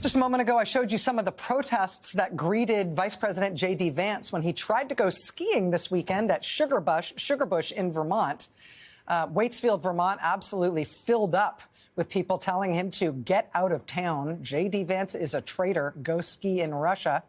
Just a moment ago, I showed you some of the protests that greeted Vice President J.D. Vance when he tried to go skiing this weekend at Sugarbush in Vermont. Waitsfield, Vermont, absolutely filled up with people telling him to get out of town. J.D. Vance is a traitor. Go ski in Russia.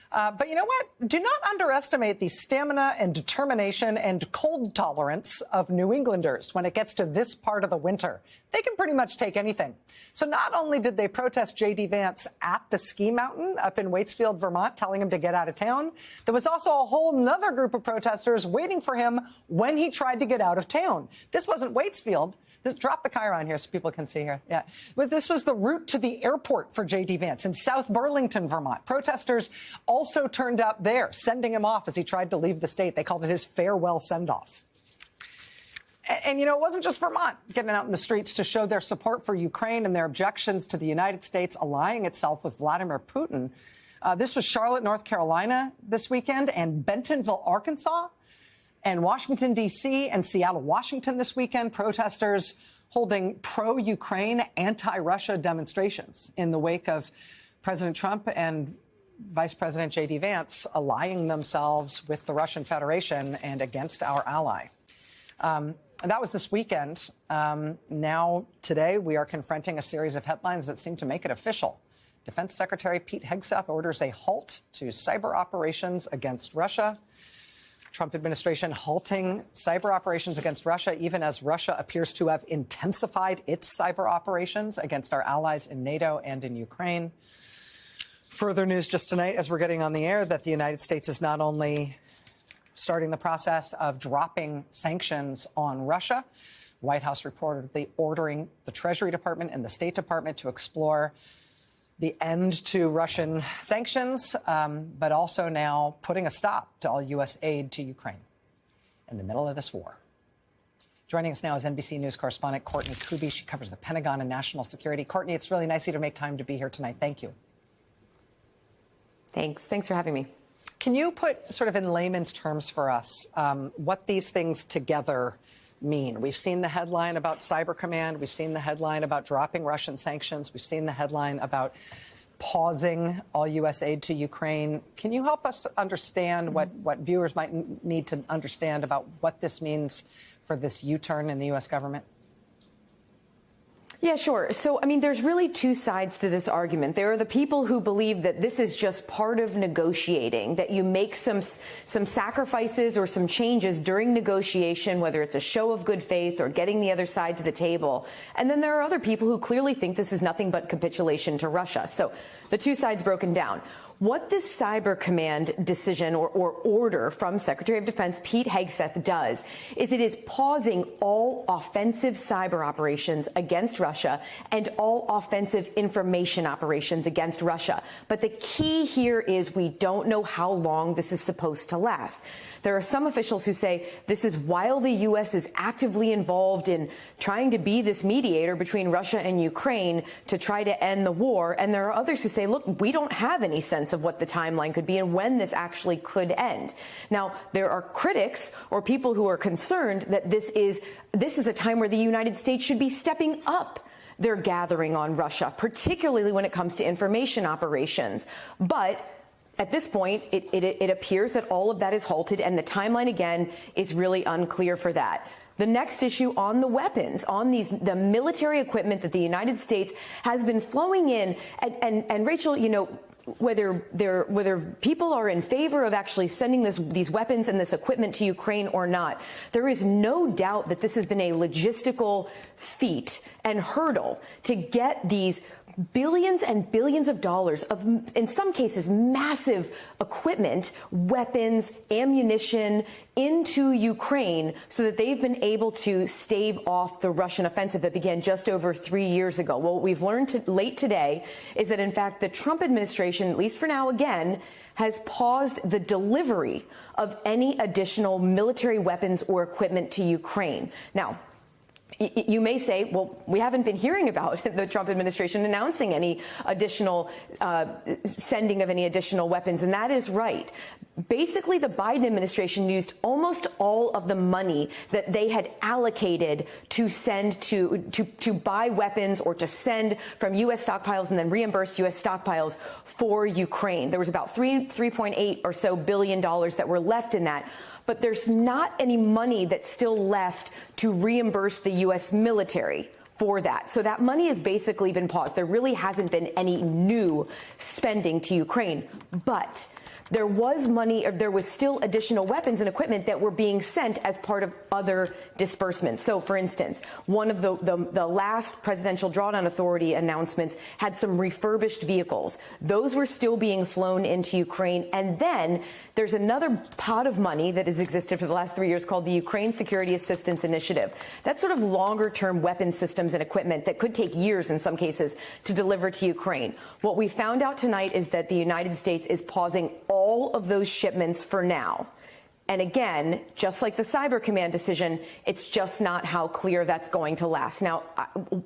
But you know what? Do not underestimate the stamina and determination and cold tolerance of New Englanders when it gets to this part of the winter. They can pretty much take anything. So not only did they protest J.D. Vance at the ski mountain up in Waitsfield, Vermont, telling him to get out of town, there was also a whole nother group of protesters waiting for him when he tried to get out of town. This wasn't Waitsfield. Drop the Chiron here so people can see here. Yeah. But this was the route to the airport for J.D. Vance in South Burlington, Vermont. Protesters also turned up there, sending him off as he tried to leave the state. They called it his farewell send-off. And, you know, it wasn't just Vermont getting out in the streets to show their support for Ukraine and their objections to the United States allying itself with Vladimir Putin. This was Charlotte, North Carolina this weekend, and Bentonville, Arkansas, and Washington, D.C. and Seattle, Washington this weekend. Protesters holding pro-Ukraine, anti-Russia demonstrations in the wake of President Trump and Vice President J.D. Vance allying themselves with the Russian Federation and against our ally. That was this weekend. Now, today, we are confronting a series of headlines that seem to make it official. Defense Secretary Pete Hegseth orders a halt to cyber operations against Russia. Trump administration halting cyber operations against Russia, even as Russia appears to have intensified its cyber operations against our allies in NATO and in Ukraine. Further news just tonight, as we're getting on the air, that the United States is not only starting the process of dropping sanctions on Russia, White House reportedly ordering the Treasury Department and the State Department to explore the end to Russian sanctions, but also now putting a stop to all U.S. aid to Ukraine in the middle of this war. Joining us now is NBC News correspondent Courtney Kube. She covers the Pentagon and national security. Courtney, it's really nice of you to make time to be here tonight. Thank you. Thanks for having me. Can you put sort of in layman's terms for us what these things together mean? We've seen the headline about Cyber Command. We've seen the headline about dropping Russian sanctions. We've seen the headline about pausing all U.S. aid to Ukraine. Can you help us understand what viewers might need to understand about what this means for this U-turn in the U.S. government? Yeah, sure. So, I mean, there's really two sides to this argument. There are the people who believe that this is just part of negotiating, that you make some sacrifices or some changes during negotiation, whether it's a show of good faith or getting the other side to the table. And then there are other people who clearly think this is nothing but capitulation to Russia. So the two sides broken down. What this Cyber Command decision or order from Secretary of Defense Pete Hegseth does is it is pausing all offensive cyber operations against Russia and all offensive information operations against Russia. But the key here is we don't know how long this is supposed to last. There are some officials who say this is while the U.S. is actively involved in trying to be this mediator between Russia and Ukraine to try to end the war. And there are others who say, look, we don't have any sense of what the timeline could be and when this actually could end. Now, there are critics or people who are concerned that this is a time where the United States should be stepping up their gathering on Russia, particularly when it comes to information operations. But at this point, it appears that all of that is halted, and the timeline, again, is really unclear for that. The next issue on the weapons, on the military equipment that the United States has been flowing in, and Rachel, you know, whether people are in favor of actually sending these weapons and this equipment to Ukraine or not, there is no doubt that this has been a logistical feat and hurdle to get these billions and billions of dollars of, in some cases, massive equipment, weapons, ammunition into Ukraine so that they've been able to stave off the Russian offensive that began just over 3 years ago. Well, what we've learned late today is that, in fact, the Trump administration, at least for now, again, has paused the delivery of any additional military weapons or equipment to Ukraine. Now, You may say, well, we haven't been hearing about the Trump administration announcing any additional sending of any additional weapons, and that is right. Basically, the Biden administration used almost all of the money that they had allocated to send to buy weapons or to send from U.S. stockpiles and then reimburse U.S. stockpiles for Ukraine. There was about $3.8 or so billion that were left in that. But there's not any money that's still left to reimburse the U.S. military for that. So that money has basically been paused. There really hasn't been any new spending to Ukraine. But there was money, or there was still additional weapons and equipment that were being sent as part of other disbursements. So, for instance, one of the last presidential drawdown authority announcements had some refurbished vehicles. Those were still being flown into Ukraine. And then there's another pot of money that has existed for the last 3 years called the Ukraine Security Assistance Initiative. That's sort of longer-term weapon systems and equipment that could take years in some cases to deliver to Ukraine. What we found out tonight is that the United States is pausing all of those shipments for now. And again, just like the Cyber Command decision, it's just not how clear that's going to last. Now,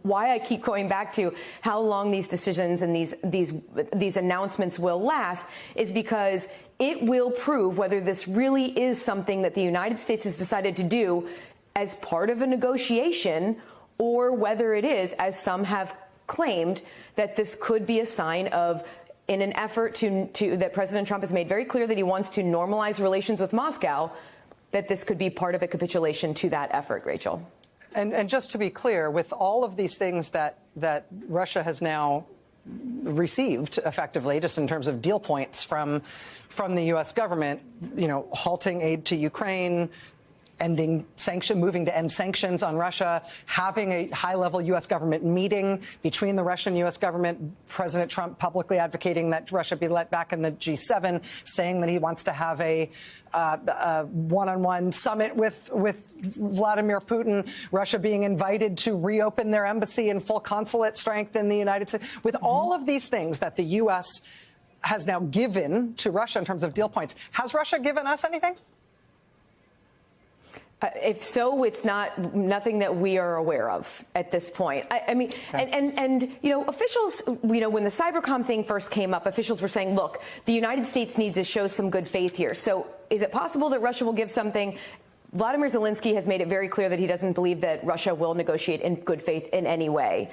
why I keep going back to how long these decisions and these announcements will last is because it will prove whether this really is something that the United States has decided to do as part of a negotiation, or whether it is, as some have claimed, that this could be a sign of, in an effort that President Trump has made very clear that he wants to normalize relations with Moscow, that this could be part of a capitulation to that effort, Rachel. And just to be clear, with all of these things that Russia has now received effectively, just in terms of deal points from the U.S. government, you know, halting aid to Ukraine, moving to end sanctions on Russia, having a high-level U.S. government meeting between the Russian and U.S. government, President Trump publicly advocating that Russia be let back in the G7, saying that he wants to have a one-on-one summit with Vladimir Putin, Russia being invited to reopen their embassy and full consulate strength in the United States. With all of these things that the U.S. has now given to Russia in terms of deal points, has Russia given us anything? If so, it's nothing that we are aware of at this point. I mean, okay. and you know, officials, you know, when the Cybercom thing first came up, officials were saying, look, the United States needs to show some good faith here. So is it possible that Russia will give something? Vladimir Zelensky has made it very clear that he doesn't believe that Russia will negotiate in good faith in any way.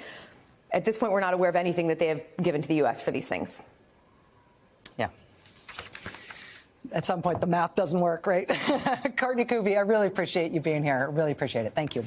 At this point, we're not aware of anything that they have given to the U.S. for these things. Yeah. At some point, the math doesn't work, right? Courtney Kube, I really appreciate you being here. I really appreciate it. Thank you.